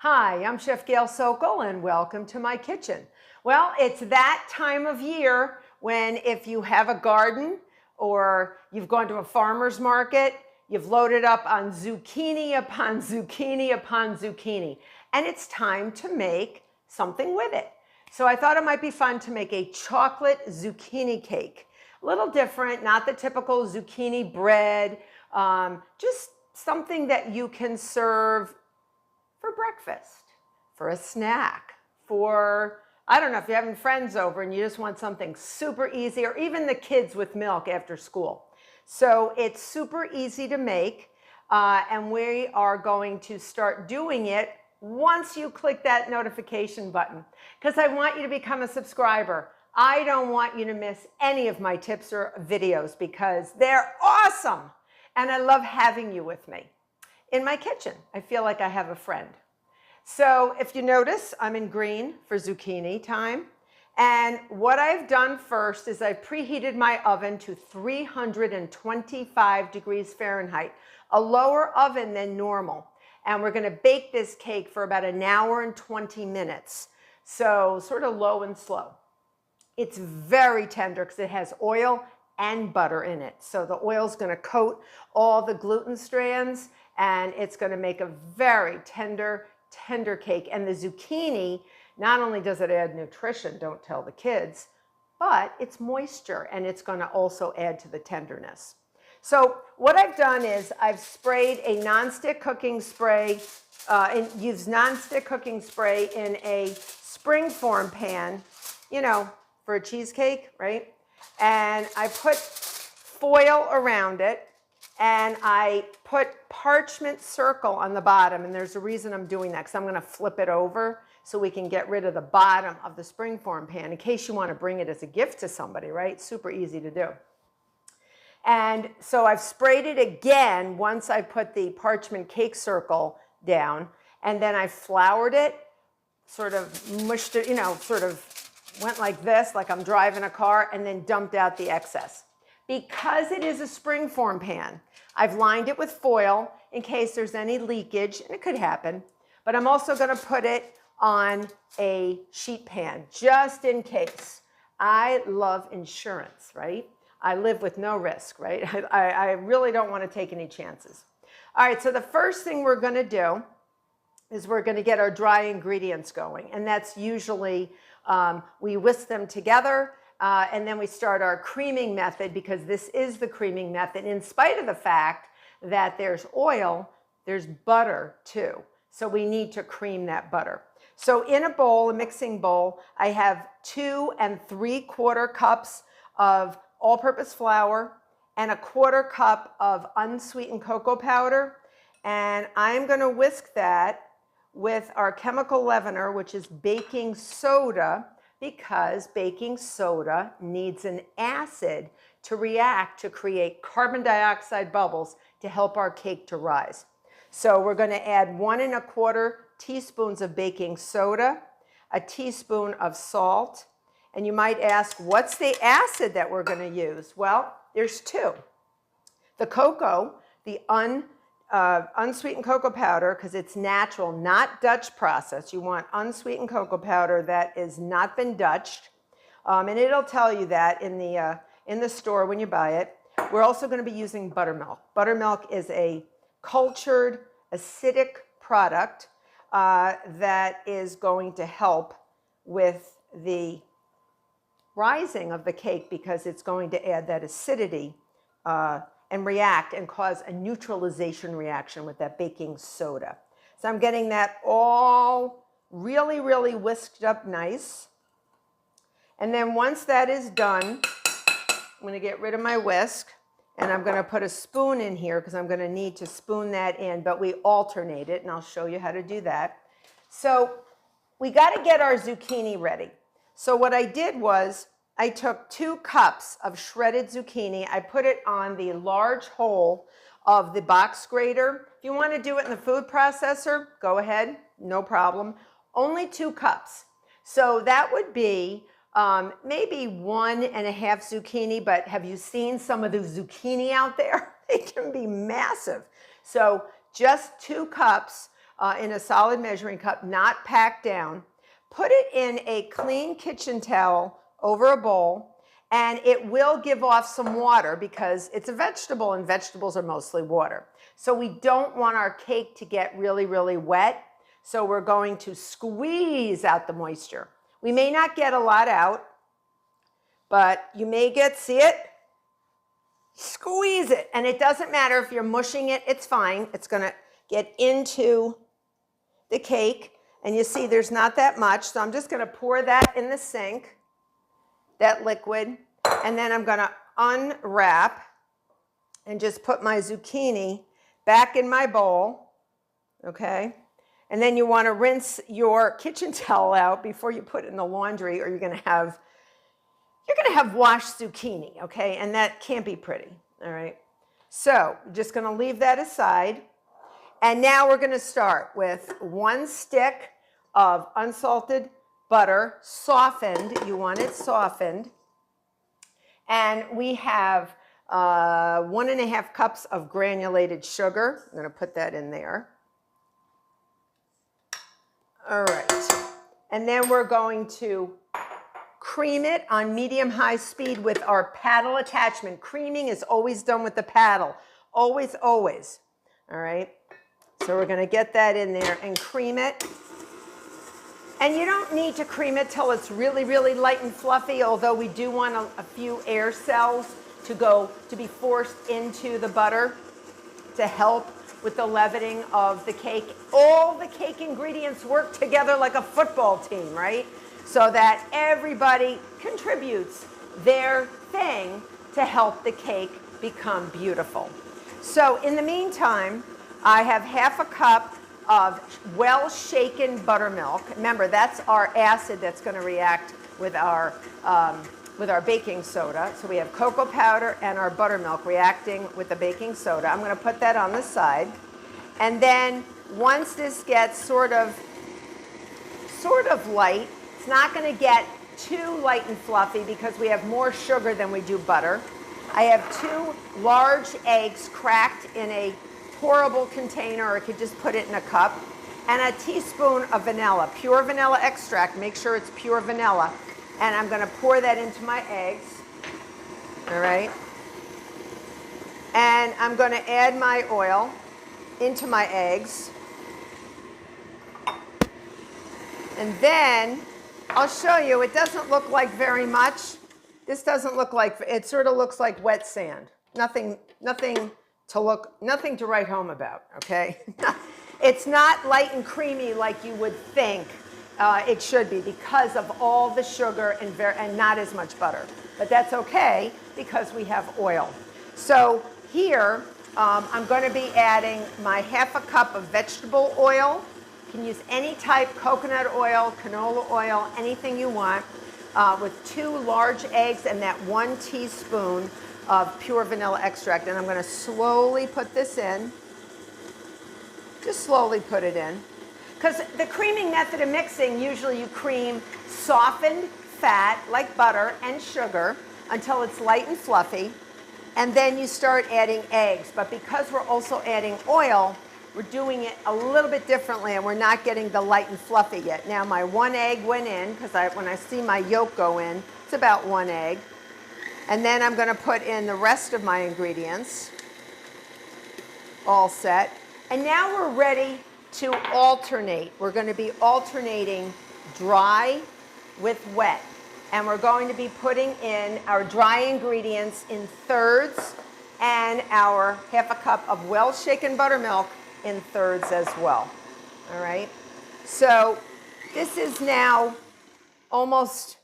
Hi, I'm Chef Gail Sokol and welcome to my kitchen. Well, it's that time of year when if you have a garden or you've gone to a farmer's market, you've loaded up on zucchini upon zucchini upon zucchini, and it's time to make something with it. So I thought it might be fun to make a chocolate zucchini cake. A little different, not the typical zucchini bread, just something that you can serve for breakfast, for a snack, for, I don't know, if you're having friends over and you just want something super easy, or even the kids with milk after school. So it's super easy to make, and we are going to start doing it once you click that notification button, because I want you to become a subscriber. I don't want you to miss any of my tips or videos because they're awesome, and I love having you with me. In my kitchen, I feel like I have a friend. So if you notice, I'm in green for zucchini time. And what I've done first is I've preheated my oven to 325 degrees Fahrenheit, a lower oven than normal. And we're gonna bake this cake for about 1 hour and 20 minutes. So sort of low and slow. It's very tender because it has oil and butter in it. So the oil's gonna coat all the gluten strands and it's gonna make a very tender cake. And the zucchini, not only does it add nutrition, don't tell the kids, but it's moisture and it's gonna also add to the tenderness. So what I've done is I've sprayed a nonstick cooking spray, and used nonstick cooking spray in a springform pan, you know, for a cheesecake, right? And I put foil around it and I put parchment circle on the bottom. And there's a reason I'm doing that, because I'm gonna flip it over so we can get rid of the bottom of the springform pan in case you wanna bring it as a gift to somebody, right? Super easy to do. And so I've sprayed it again once I put the parchment cake circle down, and then I floured it, sort of mushed it, you know, sort of went like this, like I'm driving a car, and then dumped out the excess. Because it is a springform pan, I've lined it with foil in case there's any leakage, and it could happen, but I'm also gonna put it on a sheet pan, just in case. I love insurance, right? I live with no risk, right? I really don't wanna take any chances. All right, so the first thing we're gonna do is we're gonna get our dry ingredients going, and that's usually, we whisk them together, and then we start our creaming method, because this is the creaming method. In spite of the fact that there's oil, there's butter too. So we need to cream that butter. So in a bowl, a mixing bowl, I have 2 3/4 cups of all-purpose flour and 1/4 cup of unsweetened cocoa powder. And I'm gonna whisk that with our chemical leavener, which is baking soda, because baking soda needs an acid to react to create carbon dioxide bubbles to help our cake to rise. So we're going to add 1 1/4 teaspoons of baking soda, a teaspoon of salt, and you might ask, what's the acid that we're going to use? Well, there's 2. The cocoa, the unsweetened cocoa powder, because it's natural, not Dutch processed. You want unsweetened cocoa powder that is not been Dutched, and it'll tell you that in the store when you buy it. We're also going to be using buttermilk. Buttermilk is a cultured acidic product that is going to help with the rising of the cake, because it's going to add that acidity and react and cause a neutralization reaction with that baking soda. So I'm getting that all really, really whisked up nice. And then once that is done, I'm gonna get rid of my whisk, and I'm gonna put a spoon in here because I'm gonna need to spoon that in, but we alternate it, and I'll show you how to do that. So we gotta get our zucchini ready. So what I did was, I took 2 cups of shredded zucchini. I put it on the large hole of the box grater. If you want to do it in the food processor, go ahead, no problem. Only 2 cups. So that would be maybe 1½ zucchini, but have you seen some of the zucchini out there? They can be massive. So just 2 cups in a solid measuring cup, not packed down. Put it in a clean kitchen towel over a bowl, and it will give off some water because it's a vegetable and vegetables are mostly water. So we don't want our cake to get really, really wet. So we're going to squeeze out the moisture. We may not get a lot out, but you may get, see it? Squeeze it. And it doesn't matter if you're mushing it, it's fine. It's going to get into the cake. And you see there's not that much. So I'm just going to pour that in the sink, that liquid. And then I'm going to unwrap and just put my zucchini back in my bowl. Okay? And then you want to rinse your kitchen towel out before you put it in the laundry, or you're going to have washed zucchini, okay? And that can't be pretty, all right? So we're just going to leave that aside. And now we're going to start with 1 stick of unsalted butter, softened. You want it softened. And we have 1.5 cups of granulated sugar. I'm going to put that in there. All right. And then we're going to cream it on medium-high speed with our paddle attachment. Creaming is always done with the paddle. Always, always. All right. So we're going to get that in there and cream it. And you don't need to cream it till it's really, really light and fluffy, although we do want a few air cells to be forced into the butter to help with the leavening of the cake. All the cake ingredients work together like a football team, right? So that everybody contributes their thing to help the cake become beautiful. So in the meantime, I have 1/2 cup of well-shaken buttermilk. Remember, that's our acid that's going to react with our baking soda. So we have cocoa powder and our buttermilk reacting with the baking soda. I'm going to put that on the side. And then once this gets sort of light, it's not going to get too light and fluffy because we have more sugar than we do butter. I have 2 large eggs cracked in a pourable container, or I could just put it in a cup, and a teaspoon of vanilla, pure vanilla extract. Make sure it's pure vanilla. And I'm going to pour that into my eggs. All right. And I'm going to add my oil into my eggs. And then I'll show you, it doesn't look like very much. This doesn't look like, it sort of looks like wet sand. Nothing to write home about, okay? It's not light and creamy like you would think it should be because of all the sugar and not as much butter. But that's okay because we have oil. So here, I'm going to be adding my 1/2 cup of vegetable oil. You can use any type, coconut oil, canola oil, anything you want, with 2 large eggs and that 1 teaspoon of pure vanilla extract. And I'm going to slowly put this in. Just slowly put it in. Because the creaming method of mixing, usually you cream softened fat, like butter and sugar, until it's light and fluffy. And then you start adding eggs. But because we're also adding oil, we're doing it a little bit differently, and we're not getting the light and fluffy yet. Now my 1 egg went in, because when I see my yolk go in, it's about 1 egg. And then I'm going to put in the rest of my ingredients, all set. And now we're ready to alternate. We're going to be alternating dry with wet. And we're going to be putting in our dry ingredients in thirds and our 1/2 cup of well-shaken buttermilk in thirds as well. All right? So this is now almost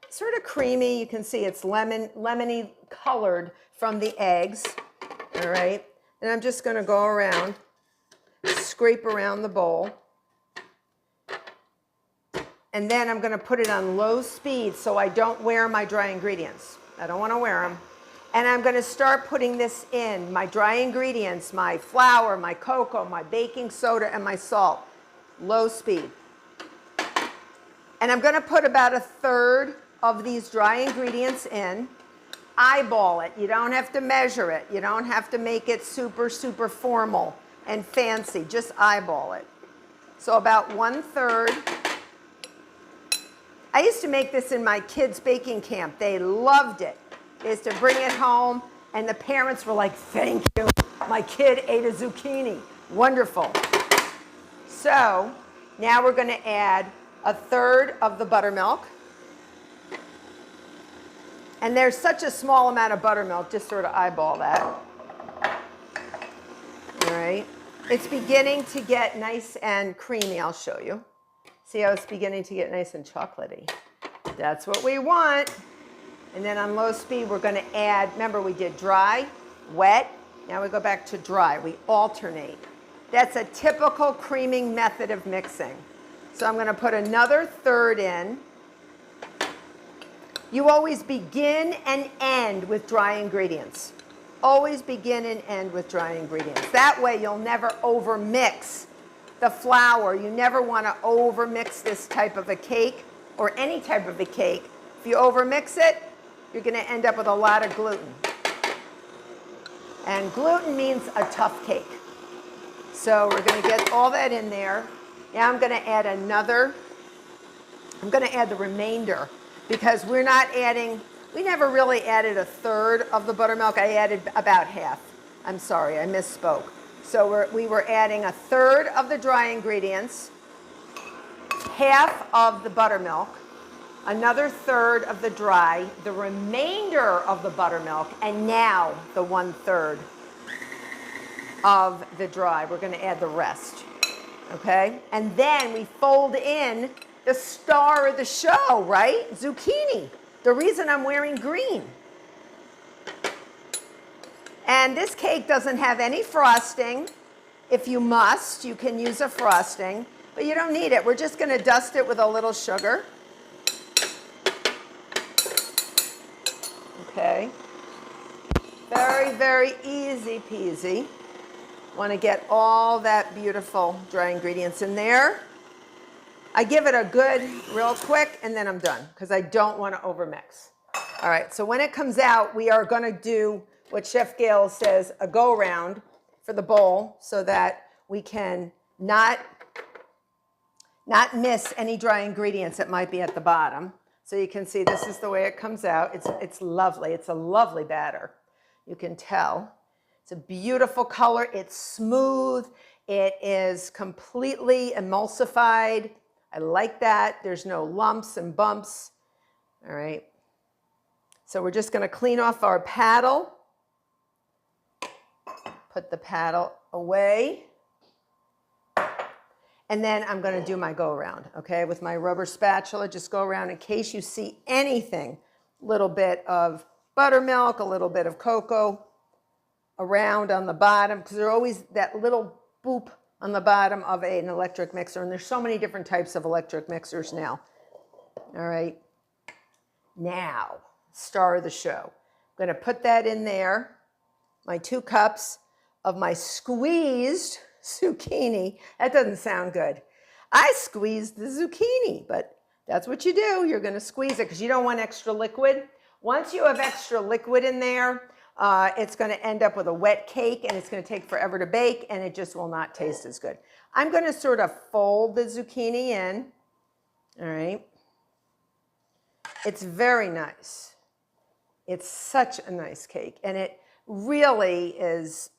sort of creamy. You can see it's lemony colored from the eggs. All right? And I'm just going to go around, scrape around the bowl. And then I'm going to put it on low speed so I don't wear my dry ingredients. I don't want to wear them. And I'm going to start putting this in, my dry ingredients, my flour, my cocoa, my baking soda, and my salt. Low speed. And I'm going to put about 1/3 of these dry ingredients in. Eyeball it. You don't have to measure it. You don't have to make it super, super formal. and fancy. Just eyeball it. So about 1/3. I used to make this in my kids' baking camp. They loved it. They used to bring it home, and the parents were like, thank you. My kid ate a zucchini. Wonderful. So now we're going to add 1/3 of the buttermilk. And there's such a small amount of buttermilk, just sort of eyeball that. All right. It's beginning to get nice and creamy. I'll show you. See how it's beginning to get nice and chocolatey. That's what we want. And then on low speed, we're going to add, remember we did dry, wet. Now we go back to dry. We alternate. That's a typical creaming method of mixing. So I'm going to put another 1/3 in. You always begin and end with dry ingredients. Always begin and end with dry ingredients. That way you'll never overmix the flour. You never want to overmix this type of a cake or any type of a cake. If you overmix it, you're going to end up with a lot of gluten. And gluten means a tough cake. So we're going to get all that in there. Now I'm going to add the remainder because we're not adding, we never really added 1/3 of the buttermilk. I added about half. I'm sorry, I misspoke. So we were adding 1/3 of the dry ingredients, half of the buttermilk, another 1/3 of the dry, the remainder of the buttermilk, and now the 1/3 of the dry. We're going to add the rest, okay? And then we fold in the star of the show, right? Zucchini, the reason I'm wearing green. And this cake doesn't have any frosting. If you must, you can use a frosting, but you don't need it. We're just going to dust it with a little sugar. Okay. Very, very easy peasy. Want to get all that beautiful dry ingredients in there. I give it a good, real quick, and then I'm done because I don't want to overmix. All right, so when it comes out, we are going to do what Chef Gail says, a go-round for the bowl so that we can not miss any dry ingredients that might be at the bottom. So you can see this is the way it comes out. It's lovely. It's a lovely batter. You can tell. It's a beautiful color. It's smooth. It is completely emulsified. I like that. There's no lumps and bumps. All right. So we're just going to clean off our paddle. Put the paddle away. And then I'm going to do my go-around, okay? With my rubber spatula, just go around in case you see anything. A little bit of buttermilk, a little bit of cocoa around on the bottom, because there's always that little boop on the bottom of an electric mixer. And there's so many different types of electric mixers now. All right. Now, star of the show. I'm going to put that in there. My 2 cups of my squeezed zucchini. That doesn't sound good. I squeezed the zucchini, but that's what you do. You're going to squeeze it because you don't want extra liquid. Once you have extra liquid in there, it's going to end up with a wet cake, and it's going to take forever to bake, and it just will not taste as good. I'm going to sort of fold the zucchini in. All right. It's very nice. It's such a nice cake, and it really is.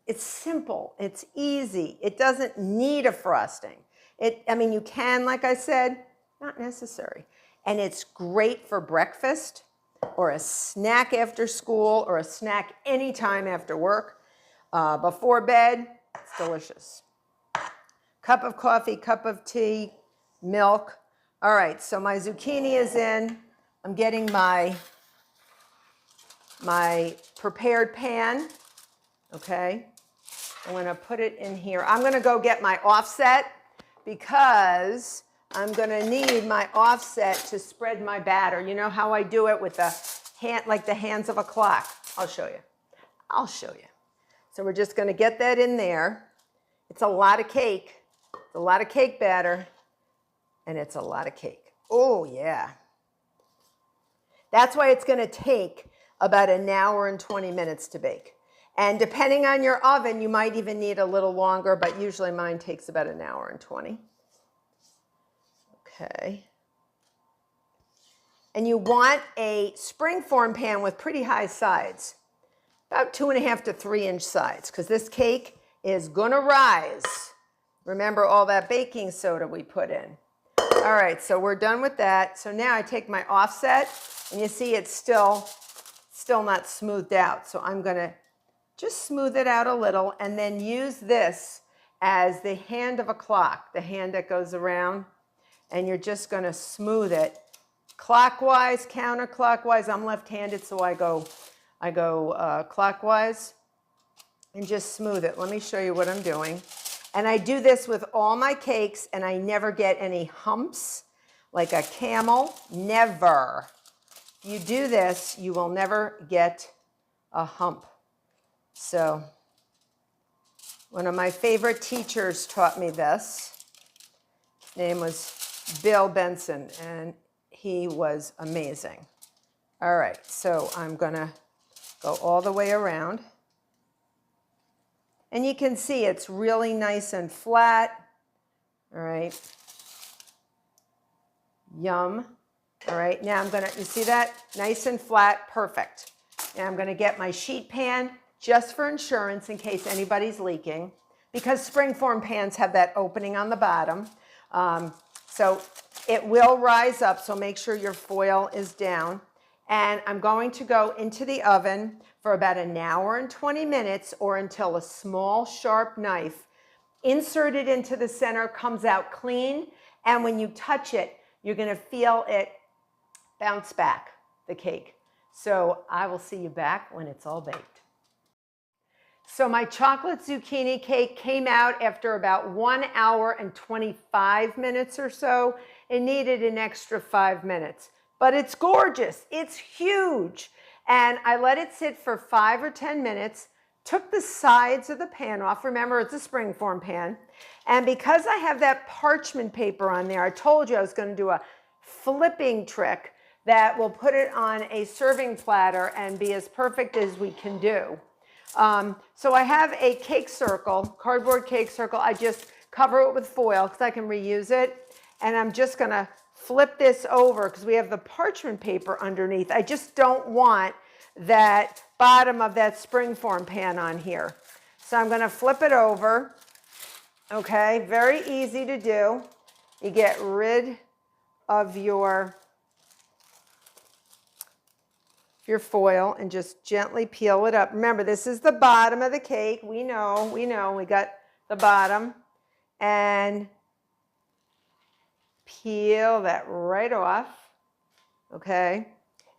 It's simple. It's easy. It doesn't need a frosting. I mean, you can, like I said, not necessary. And it's great for breakfast or a snack after school or a snack anytime after work. Before bed, it's delicious. Cup of coffee, cup of tea, milk. All right, so my zucchini is in. I'm getting my prepared pan, okay? I'm going to put it in here. I'm going to go get my offset because I'm going to need my offset to spread my batter. You know how I do it with the hand, like the hands of a clock. I'll show you. I'll show you. So we're just going to get that in there. It's a lot of cake. It's a lot of cake batter, and it's a lot of cake. Oh, yeah. That's why it's going to take about 1 hour and 20 minutes to bake. And depending on your oven, you might even need a little longer, but usually mine takes about an hour and 20. Okay. And you want a springform pan with pretty high sides, about 2.5 to 3 inch sides, because this cake is gonna rise. Remember all that baking soda we put in. All right, so we're done with that. So now I take my offset, and you see it's still not smoothed out. So I'm gonna just smooth it out a little and then use this as the hand of a clock, the hand that goes around, and you're just gonna smooth it clockwise, counterclockwise. I'm left-handed, so I go clockwise and just smooth it. Let me show you what I'm doing. And I do this with all my cakes, and I never get any humps like a camel. Never. If you do this, you will never get a hump. So one of my favorite teachers taught me this. His name was Bill Benson, and he was amazing. All right, so I'm gonna go all the way around. And you can see it's really nice and flat. All right. Yum. All right, now I'm gonna, you see that? Nice and flat, perfect. Now I'm gonna get my sheet pan just for insurance in case anybody's leaking, because springform pans have that opening on the bottom. So it will rise up, so make sure your foil is down. And I'm going to go into the oven for about an hour and 20 minutes, or until a small sharp knife inserted into the center comes out clean. And when you touch it, you're gonna feel it bounce back, the cake. So I will see you back when it's all baked. So my chocolate zucchini cake came out after about 1 hour and 25 minutes or so. It needed an extra 5 minutes, but it's gorgeous. It's huge. And I let it sit for 5 or 10 minutes, took the sides of the pan off. Remember, it's a springform pan. And because I have that parchment paper on there, I told you I was going to do a flipping trick that will put it on a serving platter and be as perfect as we can do. So I have a cake circle, cardboard cake circle. I just cover it with foil because I can reuse it. And I'm just going to flip this over because we have the parchment paper underneath. I just don't want that bottom of that springform pan on here. So I'm going to flip it over. Okay, very easy to do. You get rid of your foil and just gently peel it up. Remember, this is the bottom of the cake. We know, we got the bottom. And peel that right off, okay?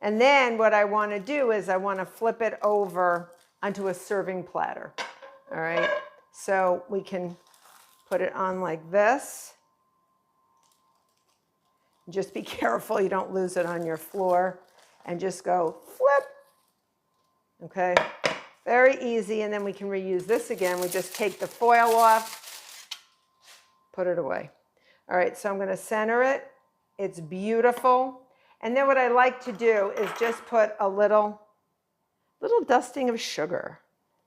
And then what I want to do is I want to flip it over onto a serving platter, all right? So we can put it on like this. Just be careful you don't lose it on your floor. And just go flip, okay? Very easy, and then we can reuse this again. We just take the foil off, put it away. All right, so I'm gonna center it. It's beautiful. And then what I like to do is just put a little dusting of sugar.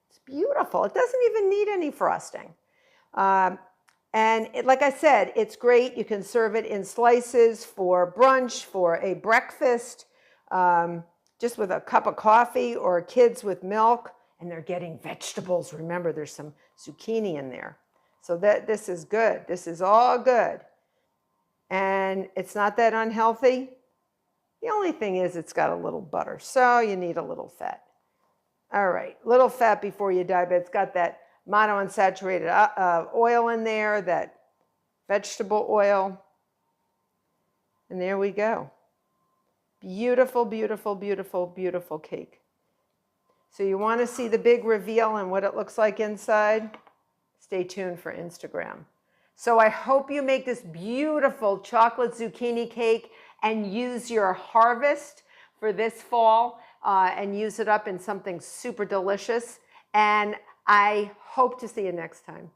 It's beautiful. It doesn't even need any frosting. Like I said, it's great. You can serve it in slices for brunch, for a breakfast, just with a cup of coffee, or kids with milk, and they're getting vegetables. Remember, there's some zucchini in there. So this is good. This is all good. And it's not that unhealthy. The only thing is it's got a little butter, so you need a little fat. All right, little fat before you die, but it's got that monounsaturated oil in there, that vegetable oil. And there we go. Beautiful, beautiful, beautiful, beautiful cake. So you want to see the big reveal and what it looks like inside? Stay tuned for Instagram. So I hope you make this beautiful chocolate zucchini cake and use your harvest for this fall and use it up in something super delicious. And I hope to see you next time.